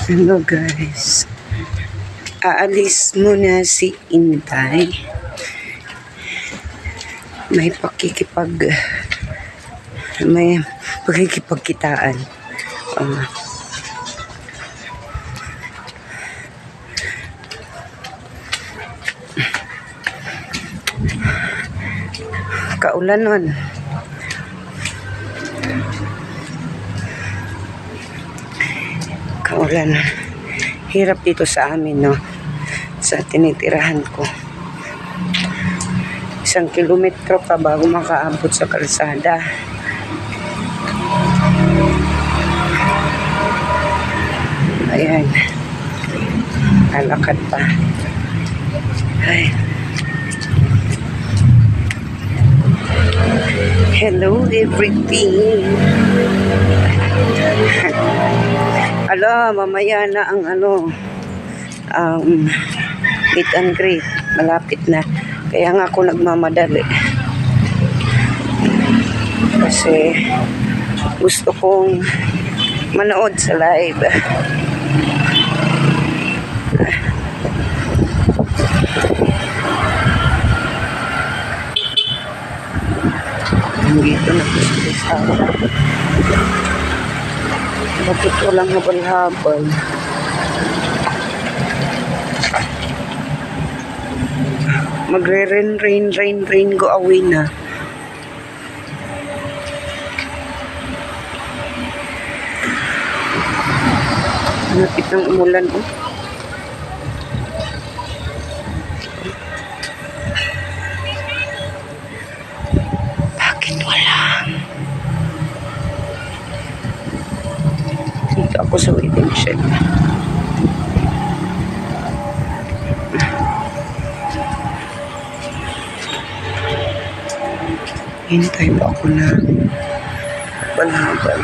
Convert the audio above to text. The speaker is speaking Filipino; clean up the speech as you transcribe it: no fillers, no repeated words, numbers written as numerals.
Hello guys. Aalis muna si Inday. May pakikipagkitaan. Kaulanon. Kaulan. Hirap dito sa amin, no? Sa tinitirahan ko. 1 kilometro pa bago makaabot sa kalsada. Ayan. Alakad pa. Ay. Hello everything. Mamaya na ang meet and greet. Malapit na. Kaya nga ako nagmamadali. Kasi gusto kong manood sa live. Dito na po sa bakit walang habal-habal? Rain, go away na. Napit ng umulan, oh. Bakit wala? Dito ako sa waiting shed. Hintay pa ako na habal-habal.